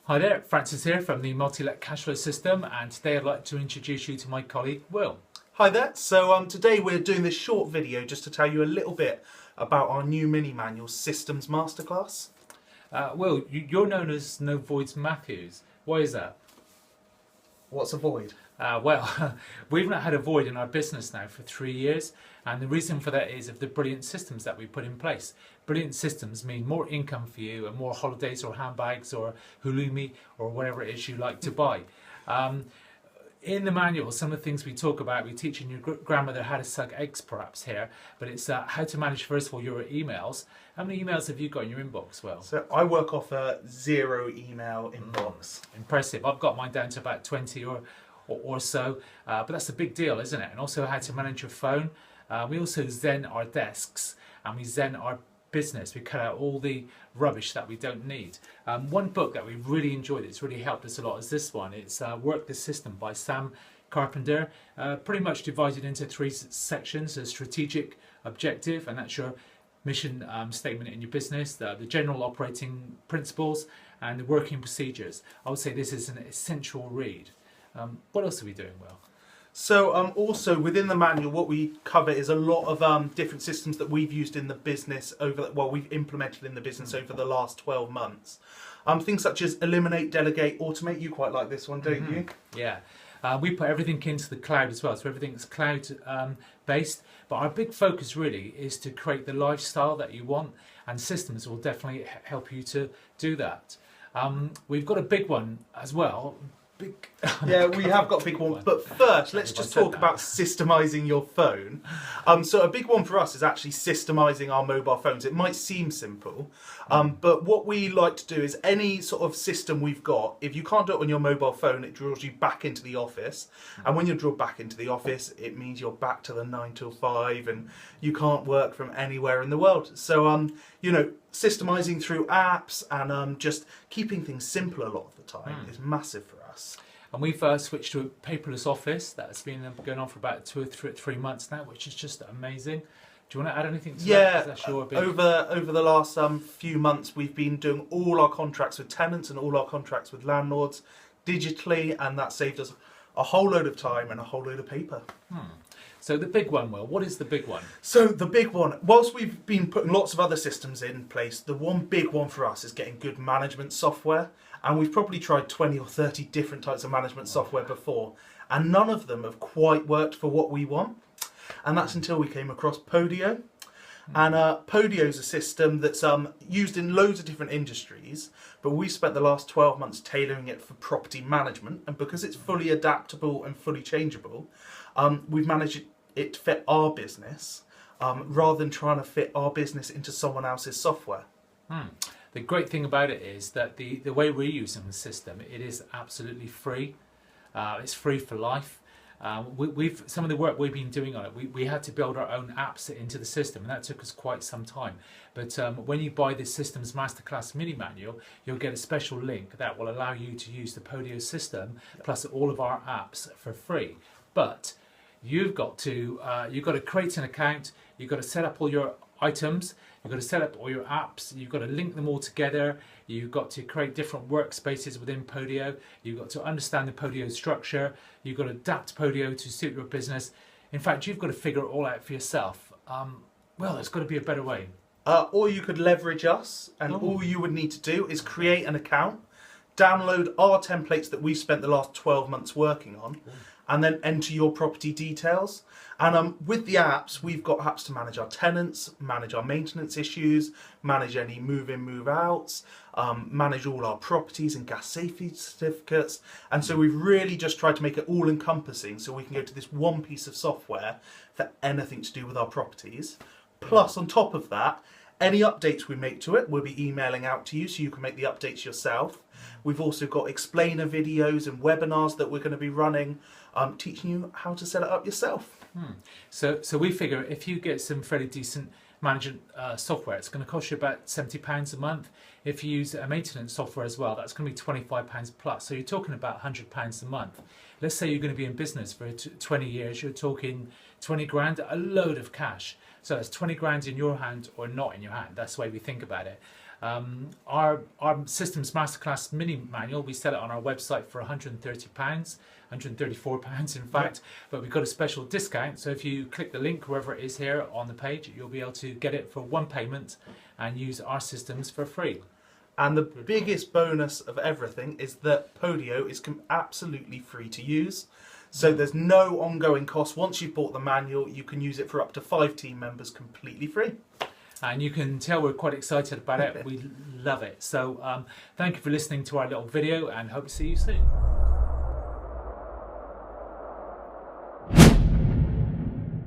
Hi there, Francis here from the Multi-Let Cashflow System, and today I'd like to introduce you to my colleague Will. Hi there, so today we're doing this short video just to tell you a little bit about our new mini manual, Systems Masterclass. Will, you're known as No Voids Matthews. Why is that? What's a void? Well, we've not had a void in our business now for 3 years, and the reason for that is of the brilliant systems that we put in place. Brilliant systems mean more income for you and more holidays or handbags or halloumi or whatever it is you like to buy. In the manual, some of the things we talk about, we're teaching your grandmother how to suck eggs perhaps here, but it's how to manage first of all your emails. How many emails have you got in your inbox, Will? So I work off a 0 email inbox. Impressive. I've got mine down to about 20 or so, but that's a big deal, isn't it? And also how to manage your phone. We also zen our desks and we zen our business. We cut out all the rubbish that we don't need. One book that we really enjoyed, it's really helped us a lot, is this one. It's Work the System by Sam Carpenter, pretty much divided into 3 sections: a strategic objective, and that's your mission statement in your business, the general operating principles, and the working procedures. I would say this is an essential read. What else are we doing, Will? So also within the manual, what we cover is a lot of different systems that we've used in the business we've implemented in the business over the last 12 months. Things such as eliminate, delegate, automate. You quite like this one, don't you? Yeah. We put everything into the cloud as well, so everything's cloud based. But our big focus really is to create the lifestyle that you want, and systems will definitely help you to do that. We've got a big one as well. Yeah, we have got a big one, but first let's just talk about systemizing your phone. So a big one for us is actually systemizing our mobile phones. It might seem simple, but what we like to do is any sort of system we've got, if you can't do it on your mobile phone, it draws you back into the office. And when you're drawn back into the office, it means you're back to the 9 till 5 and you can't work from anywhere in the world. So, systemizing through apps and just keeping things simple a lot of the time is massive for us. And we've switched to a paperless office. That's been going on for about 2 or 3 months now, which is just amazing. Do you want to add anything to that? That's your big... over the last few months, we've been doing all our contracts with tenants and all our contracts with landlords digitally, and that saved us a whole load of time and a whole load of paper. So the big one, Will, what is the big one? So the big one, whilst we've been putting lots of other systems in place, the one big one for us is getting good management software. And we've probably tried 20 or 30 different types of management software before, and none of them have quite worked for what we want. And that's until we came across Podio. And Podio is a system that's used in loads of different industries, but we spent the last 12 months tailoring it for property management. And because it's fully adaptable and fully changeable, we've managed it to fit our business rather than trying to fit our business into someone else's software. The great thing about it is that the way we're using the system, it is absolutely free. It's free for life. Some of the work we've been doing on it, we had to build our own apps into the system, and that took us quite some time. But when you buy the Systems Masterclass mini manual, you'll get a special link that will allow you to use the Podio system plus all of our apps for free. But you've got to create an account. You've got to set up all your items. You've got to set up all your apps, you've got to link them all together, you've got to create different workspaces within Podio, you've got to understand the Podio structure, you've got to adapt Podio to suit your business. In fact, you've got to figure it all out for yourself. Well, there's got to be a better way. Or you could leverage us, and all you would need to do is create an account, download our templates that we spent the last 12 months working on, and then enter your property details. And with the apps, we've got apps to manage our tenants, manage our maintenance issues, manage any move-in, move-outs, manage all our properties and gas safety certificates. And so we've really just tried to make it all-encompassing so we can go to this one piece of software for anything to do with our properties. Plus, on top of that, any updates we make to it, we'll be emailing out to you so you can make the updates yourself. We've also got explainer videos and webinars that we're going to be running, teaching you how to set it up yourself. So we figure if you get some fairly decent management software, it's going to cost you about £70 a month. If you use a maintenance software as well, that's going to be £25 plus. So you're talking about £100 a month. Let's say you're going to be in business for 20 years, you're talking 20 grand, a load of cash. So it's 20 grand in your hand or not in your hand. That's the way we think about it. Our Systems Masterclass mini manual, we sell it on our website for £130, £134 in fact, but we've got a special discount. So if you click the link wherever it is here on the page, you'll be able to get it for one payment and use our systems for free. And the biggest bonus of everything is that Podio is absolutely free to use. So there's no ongoing cost. Once you've bought the manual, you can use it for up to 5 team members completely free. And you can tell we're quite excited about it. We love it. So thank you for listening to our little video and hope to see you soon.